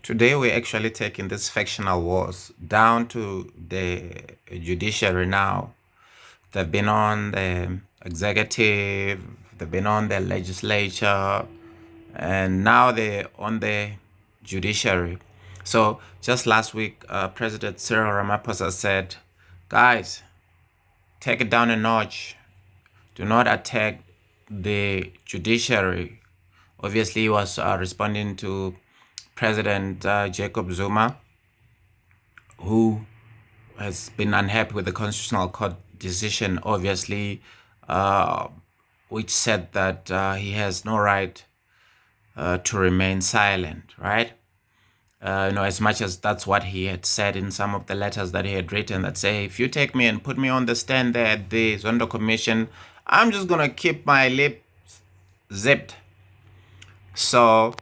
Today we're actually taking these factional wars down to the judiciary now. They've been on the executive, they've been on the legislature, and now they're on the judiciary. So just last week, President Cyril Ramaphosa said, guys, take it down a notch. Do not attack the judiciary. Obviously, he was responding to President Jacob Zuma, who has been unhappy with the Constitutional Court decision, obviously, uh, which said that he has no right to remain silent, right? As much as that's what he had said in some of the letters that he had written that say, if you take me and put me on the stand there at the Zondo Commission, I'm just going to keep my lips zipped. So,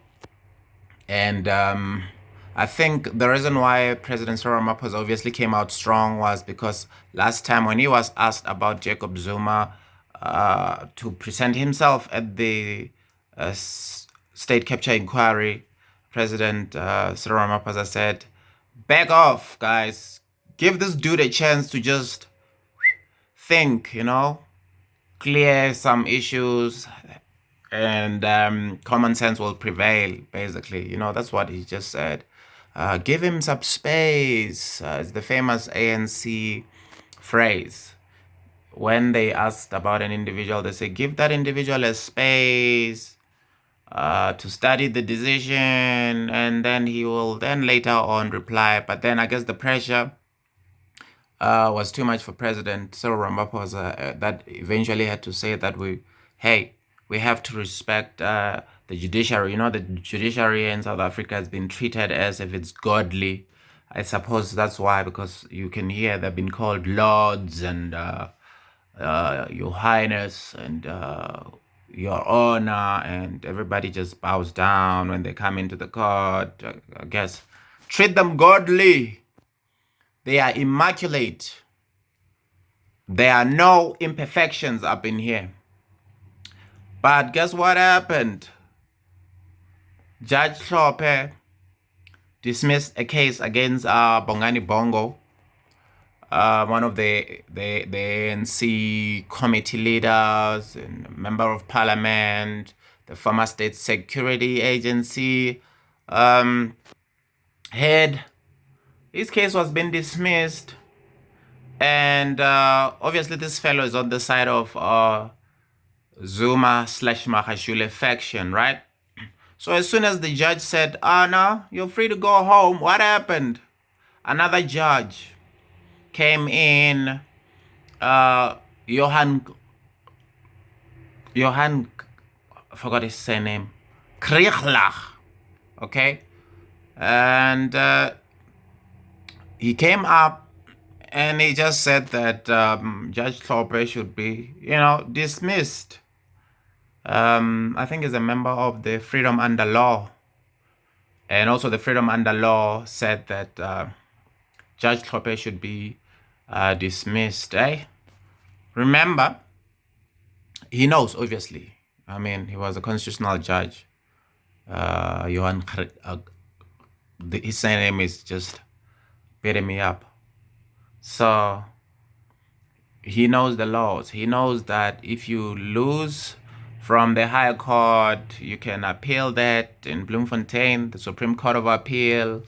and I think the reason why President Cyril Ramaphosa obviously came out strong was because last time when he was asked about Jacob Zuma to present himself at the state capture inquiry, President Cyril Ramaphosa said, back off, guys. Give this dude a chance to just think, clear some issues, and common sense will prevail, basically. That's what he just said. Give him some space. It's the famous ANC phrase. When they asked about an individual, they say, give that individual a space to study the decision, and then he will then later on reply. But then I guess the pressure was too much for President Cyril Ramaphosa that eventually had to say that we have to respect the judiciary. The judiciary in South Africa has been treated as if it's godly. I suppose that's why, because you can hear they've been called lords and your highness and your honor, and everybody just bows down when they come into the court. I guess treat them godly. They are immaculate. There are no imperfections up in here. But guess what happened? Judge Hlophe dismissed a case against Bongani Bongo, one of the ANC committee leaders and member of parliament, the former state security agency head. His case was being dismissed, and obviously this fellow is on the side of Zuma/Magashule faction, right? So as soon as the judge said, no, you're free to go home, what happened? Another judge came in, Johan, I forgot his surname, Kriegler, okay? And he came up and he just said that Judge Hlophe should be, dismissed. I think he's a member of the Freedom Under Law. And also the Freedom Under Law said that Judge Hlophe should be dismissed. Remember, he knows, obviously. I mean, he was a constitutional judge. Johan, his name is just beating me up. So he knows the laws. He knows that if you lose from the higher court, you can appeal that in Bloemfontein, the Supreme Court of Appeal.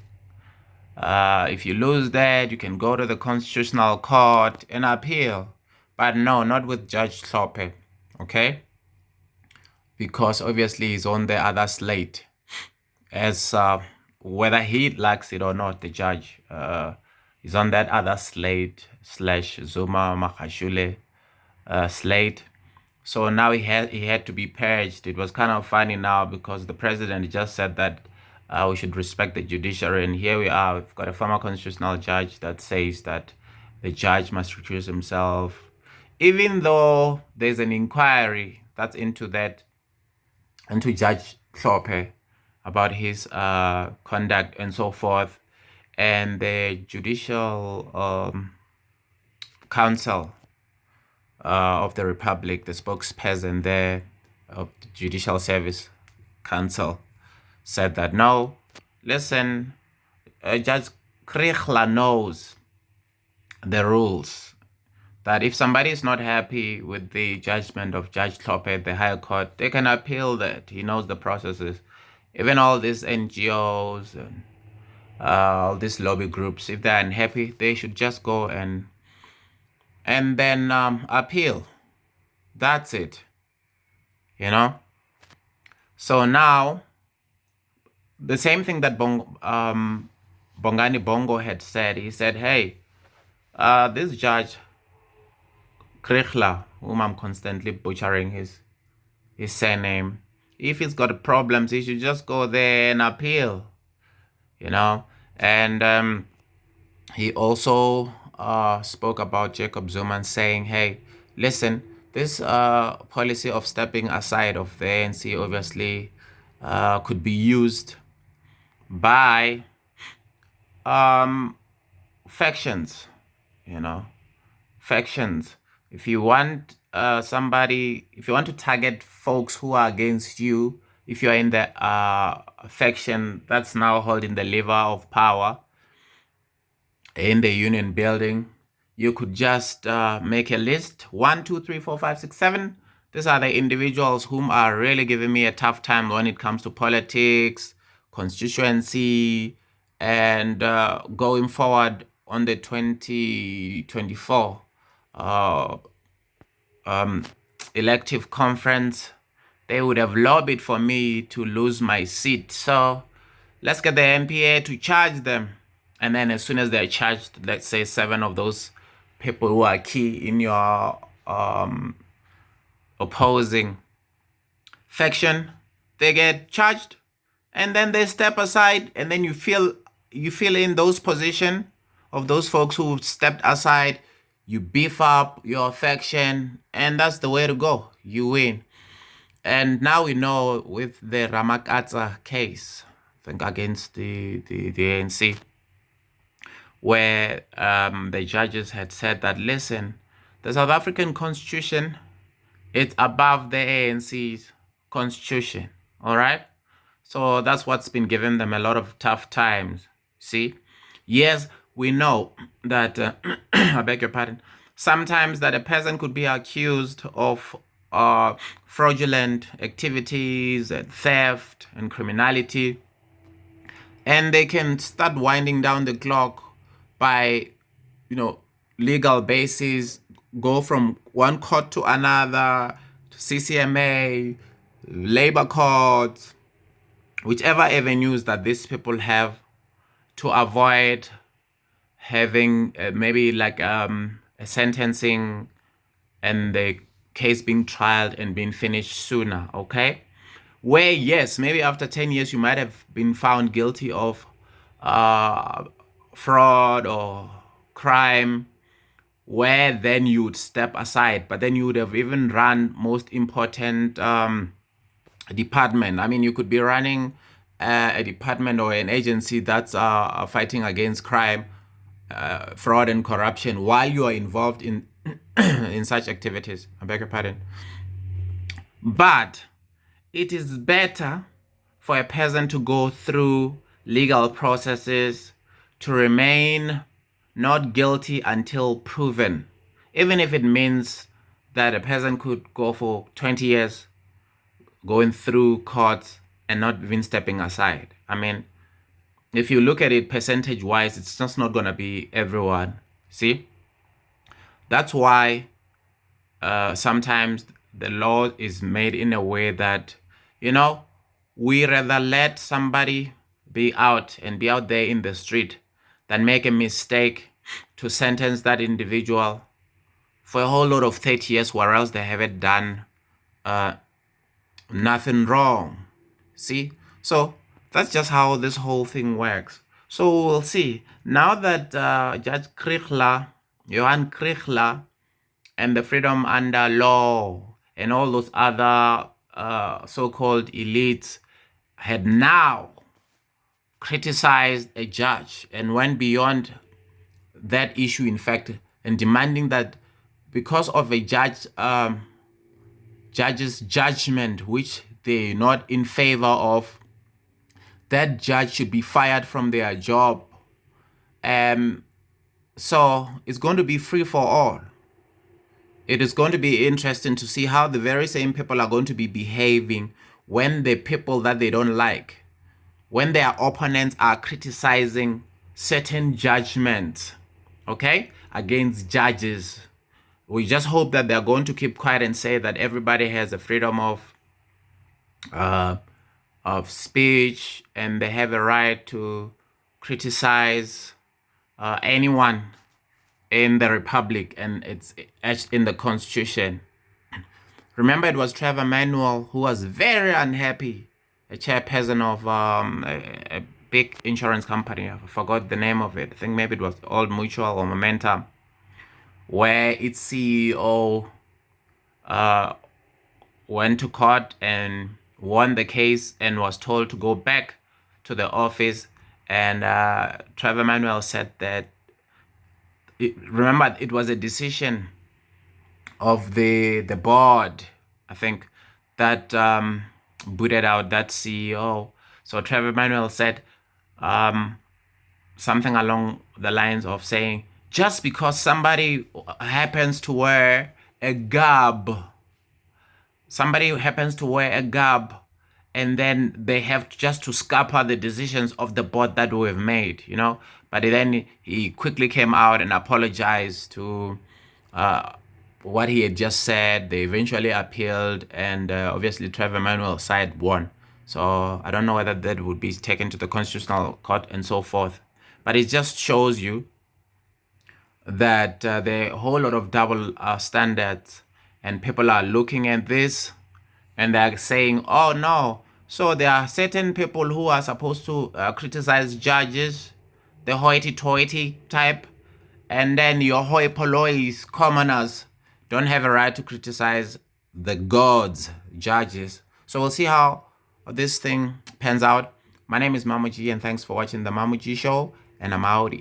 If you lose that, you can go to the Constitutional Court and appeal. But no, not with Judge Hlophe, okay? Because obviously he's on the other slate. As whether he likes it or not, the judge is on that other slate / Zuma Magashule slate. So now he had to be purged. It was kind of funny now because the president just said that we should respect the judiciary, and here we are. We've got a former constitutional judge that says that the judge must recuse himself, even though there's an inquiry that's into Judge Hlophe about his conduct and so forth, and the judicial council of the Republic, the spokesperson there of the Judicial Service Council, said that no, listen, Judge Krichla knows the rules. That if somebody is not happy with the judgment of Judge Tope at the higher court, they can appeal that. He knows the processes. Even all these NGOs and all these lobby groups, if they're unhappy, they should just go and then appeal. That's it. You know. So now, the same thing that Bongani Bongo had said. He said, "Hey, this judge Krichla, whom I'm constantly butchering his surname, if he's got problems, he should just go there and appeal." You know, and he also spoke about Jacob Zuma saying, "Hey, listen, this policy of stepping aside of the ANC obviously could be used by factions, you know, factions. If you want if you want to target folks who are against you, if you're in the faction that's now holding the lever of power in the union building, you could just make a list, 1, 2, 3, 4, 5, 6, 7. These are the individuals whom are really giving me a tough time when it comes to politics, constituency, and going forward on the 2024 elective conference. They would have lobbied for me to lose my seat. So let's get the MPA to charge them. And then as soon as they're charged, let's say 7 of those people who are key in your opposing faction, they get charged, and then they step aside, and then you fill in those position of those folks who stepped aside. You beef up your faction, and that's the way to go. You win. And now we know with the Ramakatsa case, I think against the ANC, where the judges had said that, listen, the South African Constitution, it's above the ANC's Constitution, all right? So that's what's been giving them a lot of tough times, see? Yes, we know that, I beg your pardon, sometimes that a person could be accused of fraudulent activities and theft and criminality, and they can start winding down the clock by, legal basis, go from one court to another, to CCMA, labor courts, whichever avenues that these people have to avoid having maybe like a sentencing and the case being trialed and being finished sooner, okay? Where, yes, maybe after 10 years you might have been found guilty of fraud or crime, where then you would step aside, but then you would have even run most important department. I mean, you could be running a department or an agency that's fighting against crime, fraud and corruption while you are involved in in such activities. I beg your pardon. But it is better for a person to go through legal processes to remain not guilty until proven, even if it means that a person could go for 20 years going through courts and not even stepping aside. I mean, if you look at it percentage-wise, it's just not going to be everyone. See? That's why sometimes the law is made in a way that, we rather let somebody be out there in the street than make a mistake to sentence that individual for a whole lot of 30 years, where else they haven't done nothing wrong. See? So that's just how this whole thing works. So we'll see. Now that Judge Krichla, Johan Krichla, and the Freedom Under Law and all those other so-called elites had now criticized a judge and went beyond that issue, in fact, and demanding that because of a judge's judgment, which they're not in favor of, that judge should be fired from their job. So it's going to be free for all. It is going to be interesting to see how the very same people are going to be behaving when the people that they don't like, when their opponents are criticizing certain judgments, okay, against judges. We just hope that they're going to keep quiet and say that everybody has the freedom of speech and they have a right to criticize anyone in the republic, and it's etched in the constitution. Remember, it was Trevor Manuel who was very unhappy, a chairperson of a big insurance company. I forgot the name of it. I think maybe it was Old Mutual or Momentum, where its CEO went to court and won the case and was told to go back to the office. And Trevor Manuel said that, remember, it was a decision of the board, I think, that booted out that CEO. So Trevor Manuel said something along the lines of saying, just because somebody happens to wear a garb, and then they have just to scupper the decisions of the board that we've made, But then he quickly came out and apologized to what he had just said. They eventually appealed, and obviously Trevor Manuel's side won. So I don't know whether that would be taken to the Constitutional Court and so forth. But it just shows you that there are a whole lot of double standards, and people are looking at this and they're saying, oh no, so there are certain people who are supposed to criticize judges, the hoity-toity type, and then your hoi pollois commoners don't have a right to criticize the gods, judges. So we'll see how this thing pans out. My name is Mamuji, and thanks for watching the Mamuji Show, and I'm out.